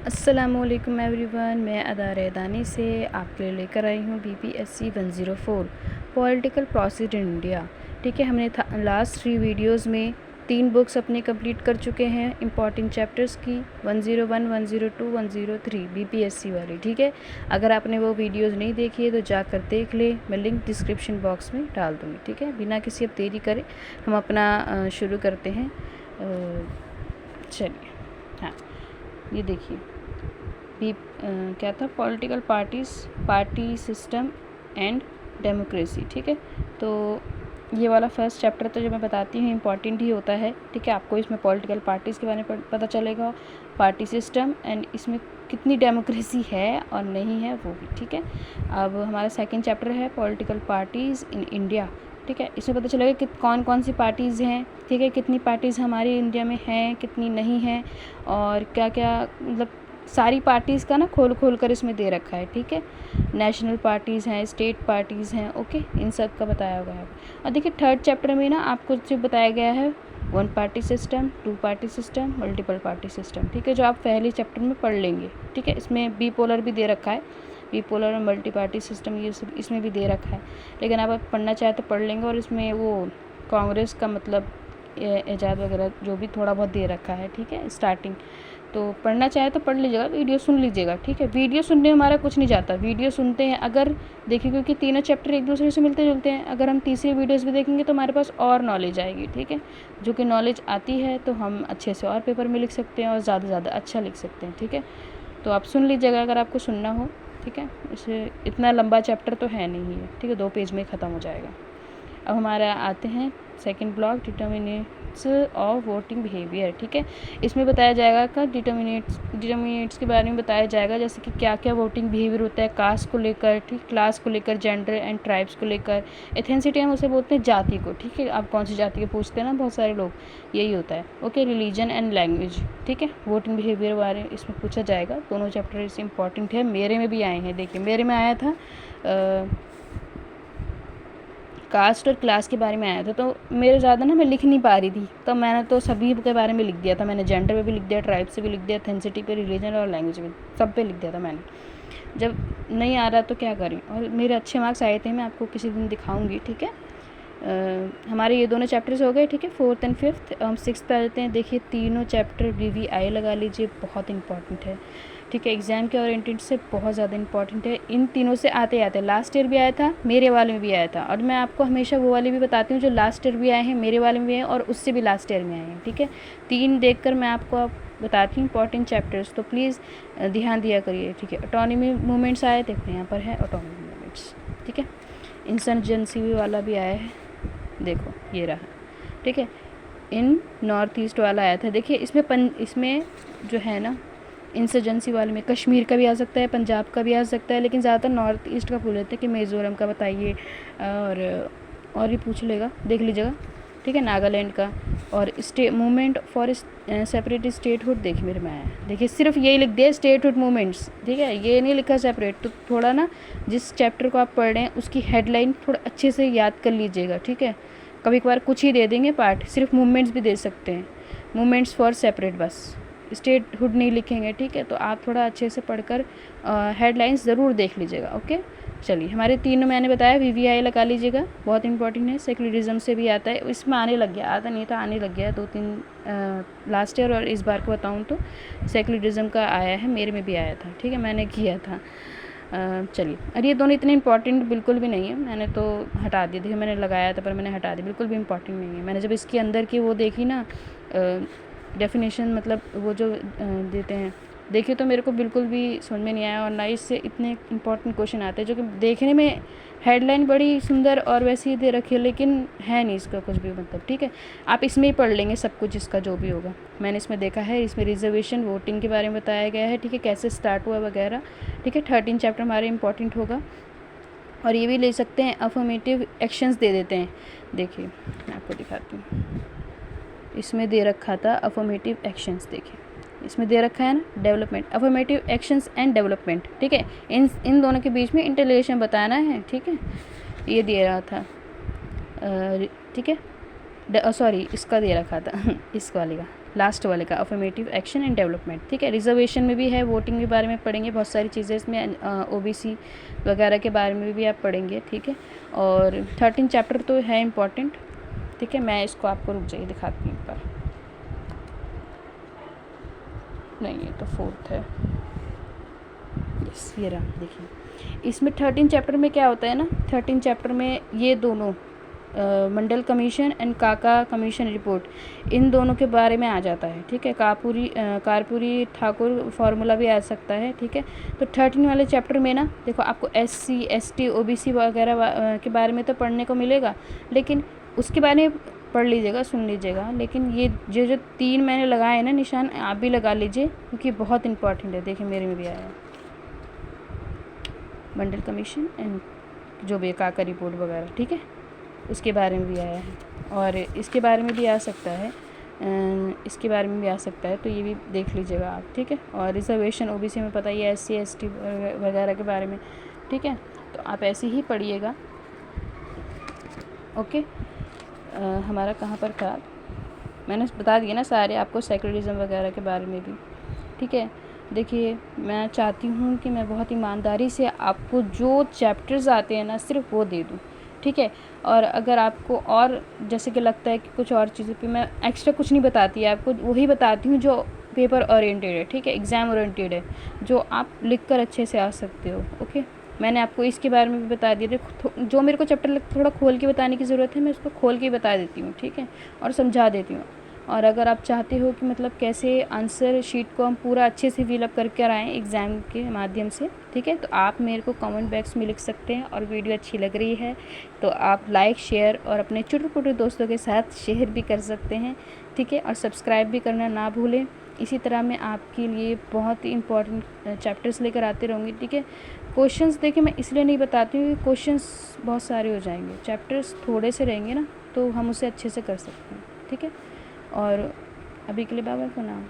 अस्सलामुअलैकुम एवरीवन, मैं अदा रैदानी से आपके लिए लेकर आई हूँ BPSC 104 political process in India. ठीक है, हमने लास्ट 3 वीडियोस में 3 बुक्स अपनी कंप्लीट कर चुके हैं इंपॉर्टेंट चैप्टर्स की 101, 102, 103 BPSC वाली। ठीक है, अगर आपने वो वीडियोस नहीं देखी है तो जाकर देख ले, मैं लिंक डिस्क्रिप्शन बॉक्स में डाल दूँगी। ठीक है, बिना किसी अब देरी करे हम अपना शुरू करते हैं। चलिए, हाँ, ये देखिए क्या था, political parties, party system and democracy. ठीक है, तो ये वाला फर्स्ट चैप्टर तो जो मैं बताती हूँ इम्पॉर्टेंट ही होता है। ठीक है, आपको इसमें पॉलिटिकल पार्टीज़ के बारे में पता चलेगा, पार्टी सिस्टम एंड इसमें कितनी डेमोक्रेसी है और नहीं है वो भी। ठीक है, अब हमारा सेकंड चैप्टर है पॉलिटिकल पार्टीज़ इन इंडिया। ठीक है, इसमें पता चलेगा कि कौन कौन सी पार्टीज़ हैं। ठीक है, कितनी पार्टीज़ हमारी इंडिया में हैं, कितनी नहीं हैं, और क्या क्या, मतलब सारी पार्टीज़ का ना खोल खोल कर इसमें दे रखा है। ठीक है, नेशनल पार्टीज़ हैं, स्टेट पार्टीज़ हैं, ओके, इन सब का बताया हुआ है। और देखिए थर्ड चैप्टर में ना आपको जो बताया गया है 1 party system, 2 party system, multiple party system. ठीक है, जो आप पहले चैप्टर में पढ़ लेंगे। ठीक है, इसमें बिपोलर भी दे रखा है, बिपोलर और मल्टी पार्टी सिस्टम ये सब इसमें भी दे रखा है, लेकिन आप पढ़ना चाहे तो पढ़ लेंगे। और इसमें वो कांग्रेस का मतलब एजाद वगैरह जो भी थोड़ा बहुत दे रखा है। ठीक है, स्टार्टिंग तो पढ़ना चाहे तो पढ़ लीजिएगा, वीडियो सुन लीजिएगा। ठीक है, वीडियो सुनने में हमारा कुछ नहीं जाता, वीडियो सुनते हैं अगर देखिए, क्योंकि तीनों चैप्टर एक दूसरे से मिलते जुलते हैं। अगर हम तीसरी वीडियोस भी देखेंगे तो हमारे पास और नॉलेज आएगी। ठीक है, जो कि नॉलेज आती है तो हम अच्छे से और पेपर में लिख सकते हैं और ज़्यादा से ज़्यादा अच्छा लिख सकते हैं। ठीक है, तो आप सुन लीजिएगा अगर आपको सुनना हो। ठीक है, इसे इतना लंबा चैप्टर तो है नहीं है। ठीक है, 2 पेज में ख़त्म हो जाएगा। अब हमारा आते हैं second block, determinates of voting behaviour. ठीक है, इसमें बताया जाएगा का डिटर्मिनेट्स के बारे में बताया जाएगा, जैसे कि क्या क्या वोटिंग बिहेवियर होता है कास्ट को लेकर, ठीक, क्लास को लेकर, जेंडर एंड ट्राइब्स को लेकर, एथेंसिटी हम उसे बोलते हैं जाति को। ठीक है, आप कौन सी जाति के पूछते हैं ना बहुत सारे लोग, यही होता है। Okay, religion and language. ठीक है, वोटिंग बिहेवियर बारे में इसमें पूछा जाएगा। दोनों चैप्टर इससे इंपॉर्टेंट है, मेरे में भी आए हैं। देखिए मेरे में आया था कास्ट और क्लास के बारे में आया था, तो मेरे ज़्यादा ना मैं लिख नहीं पा रही थी, तो मैंने तो सभी के बारे में लिख दिया था। मैंने जेंडर पे भी लिख दिया, ट्राइब से भी लिख दिया, एथेंसिटी पे, रिलीजन और लैंग्वेज पे, सब पे लिख दिया था मैंने। जब नहीं आ रहा तो क्या करें, और मेरे अच्छे मार्क्स आए थे, मैं आपको किसी दिन दिखाऊंगी। ठीक है, हमारे ये दोनों चैप्टर्स हो गए। ठीक है, 4th एंड 5th। हम 6th पे आ जाते हैं। देखिए तीनों चैप्टर VVI लगा लीजिए, बहुत इंपॉर्टेंट है। ठीक है, एग्ज़ाम के ओरिएंटेड से बहुत ज़्यादा इंपॉर्टेंट है। इन तीनों से आते आते लास्ट ईयर भी आया था, मेरे वाले में भी आया था, और मैं आपको हमेशा वो वाले भी बताती हूँ जो लास्ट ईयर भी आए हैं, मेरे वाले में भी आए और उससे भी लास्ट ईयर में आए हैं। ठीक है, 3 देख कर मैं आपको बताती हूँ इंपॉर्टेंट चैप्टर्स, तो प्लीज़ ध्यान दिया करिए। ठीक है, ऑटोनॉमी मूवमेंट्स आए, देखते हैं यहाँ पर है ऑटोनॉमी मूवमेंट्स। ठीक है, इंसर्जेंसी वाला भी आया है, देखो ये रहा। ठीक है, इन नॉर्थ ईस्ट वाला आया था। देखिए इसमें जो है ना इंसर्जेंसी वाले में कश्मीर का भी आ सकता है, पंजाब का भी आ सकता है, लेकिन ज़्यादातर नॉर्थ ईस्ट का पूछ लेते हैं कि मिज़ोरम का बताइए, और भी पूछ लेगा, देख लीजिएगा। ठीक है, नागालैंड का, और मूवमेंट फॉर सेपरेट स्टेटहुड देखिए मेरे में आया। देखिए सिर्फ यही लिख दिया स्टेटहुड मूवमेंट्स। ठीक है, ये नहीं लिखा सेपरेट, तो थोड़ा ना जिस चैप्टर को आप पढ़ रहे हैं उसकी हेडलाइन थोड़ा अच्छे से याद कर लीजिएगा। ठीक है, कभी कभार कुछ ही दे देंगे पार्ट, सिर्फ मूवमेंट्स भी दे सकते हैं, मूवमेंट्स फॉर सेपरेट, बस स्टेटहुड नहीं लिखेंगे। ठीक है, तो आप थोड़ा अच्छे से पढ़कर हेडलाइंस ज़रूर देख लीजिएगा। ओके, चलिए हमारे तीनों मैंने बताया, VVI लगा लीजिएगा, बहुत इंपॉर्टेंट है। सेक्युलरिज्म से भी आता है, इसमें आने लग गया, आता नहीं था, आने लग गया है 2-3 लास्ट ईयर, और इस बार को बताऊँ तो सेक्युलरिज्म का आया है, मेरे में भी आया था। ठीक है, मैंने किया था। चलिए, और ये दोनों इतने इंपॉर्टेंट बिल्कुल भी नहीं है, मैंने तो हटा दिया। देखिए मैंने लगाया था पर मैंने हटा दिया, बिल्कुल भी इंपॉर्टेंट नहीं है। मैंने जब इसके अंदर की वो देखी ना डेफिनेशन, मतलब वो जो देते हैं, देखिए तो मेरे को बिल्कुल भी समझ में नहीं आया, और ना इससे इतने इंपॉर्टेंट क्वेश्चन आते हैं जो कि देखने में हेडलाइन बड़ी सुंदर और वैसी ही दे रखी है, लेकिन है नहीं इसका कुछ भी मतलब। ठीक है, आप इसमें ही पढ़ लेंगे सब कुछ, इसका जो भी होगा मैंने इसमें देखा है। इसमें रिजर्वेशन वोटिंग के बारे में बताया गया है। ठीक है, कैसे स्टार्ट हुआ वगैरह। ठीक है, 13 चैप्टर हमारे इंपॉर्टेंट होगा, और ये भी ले सकते हैं, अफर्मेटिव एक्शंस दे देते हैं। देखिए मैं आपको दिखाती हूँ, इसमें दे रखा था अफर्मेटिव एक्शंस। देखिए इसमें दे रखा है ना development, affirmative actions and development. ठीक है, इन दोनों के बीच में इंटररिलेशन बताना है। ठीक है, ये दे रहा था। ठीक है, सॉरी इसका दे रखा था इस वाले का, लास्ट वाले का, अफर्मेटिव एक्शन एंड डेवलपमेंट, ठीक है। रिजर्वेशन में भी है, वोटिंग के बारे में पढ़ेंगे, बहुत सारी चीज़ें इसमें, ओबीसी वगैरह के बारे में भी आप पढ़ेंगे, ठीक है। और 13 चैप्टर तो है इम्पॉर्टेंट, ठीक है। मैं इसको आपको रुक जाइए दिखाती हूँ ऊपर, नहीं ये तो 4th है, यस ये रहा, देखिए इसमें 13 चैप्टर में क्या होता है ना, 13 चैप्टर में ये दोनों मंडल कमीशन एंड काका कमीशन रिपोर्ट, इन दोनों के बारे में आ जाता है, ठीक है। कारपुरी ठाकुर फार्मूला भी आ सकता है, ठीक है। तो 13 वाले चैप्टर में ना देखो आपको SC ST OBC वगैरह के बारे में तो पढ़ने को मिलेगा, लेकिन उसके बारे में पढ़ लीजिएगा, सुन लीजिएगा, लेकिन ये जो 3 मैंने लगाए हैं ना निशान, आप भी लगा लीजिए क्योंकि बहुत इंपॉर्टेंट है। देखिए मेरे में भी आया है मंडल कमीशन एंड जो भी काका रिपोर्ट वगैरह, ठीक है, उसके बारे में भी आया है, और इसके बारे में भी आ सकता है, इसके बारे में भी आ सकता है, तो ये भी देख लीजिएगा आप, ठीक है। और रिजर्वेशन OBC में पता ही है, SC ST वगैरह के बारे में, ठीक है। तो आप ऐसे ही पढ़िएगा, ओके। हमारा कहाँ पर था, मैंने बता दिया ना सारे आपको, सेक्युलरिज्म वगैरह के बारे में भी, ठीक है। देखिए मैं चाहती हूँ कि मैं बहुत ईमानदारी से आपको जो चैप्टर्स आते हैं ना सिर्फ वो दे दूँ, ठीक है। और अगर आपको और जैसे कि लगता है कि कुछ और चीज़ों पे मैं एक्स्ट्रा कुछ नहीं बताती है, आपको वही बताती हूँ जो पेपर ओरिएंटेड है, ठीक है, एग्ज़ाम ओरिएंटेड है, जो आप लिख कर अच्छे से आ सकते हो, ओके। मैंने आपको इसके बारे में भी बता दिया, जो मेरे को चैप्टर थोड़ा खोल के बताने की ज़रूरत है, मैं उसको खोल के बता देती हूँ, ठीक है, और समझा देती हूँ। और अगर आप चाहते हो कि मतलब कैसे आंसर शीट को हम पूरा अच्छे से फिलअप करके आएँ एग्ज़ाम के माध्यम से, ठीक है, तो आप मेरे को कमेंट बॉक्स में लिख सकते हैं। और वीडियो अच्छी लग रही है तो आप लाइक शेयर और अपने छोटे दोस्तों के साथ शेयर भी कर सकते हैं, ठीक है। और सब्सक्राइब भी करना ना भूलें। इसी तरह मैं आपके लिए बहुत ही इंपॉर्टेंट चैप्टर्स लेकर आती रहूँगी, ठीक है। क्वेश्चंस देखिए मैं इसलिए नहीं बताती हूँ कि क्वेश्चंस बहुत सारे हो जाएंगे, चैप्टर्स थोड़े से रहेंगे ना, तो हम उसे अच्छे से कर सकते हैं, ठीक है। और अभी के लिए बाय बाय, प्रणाम।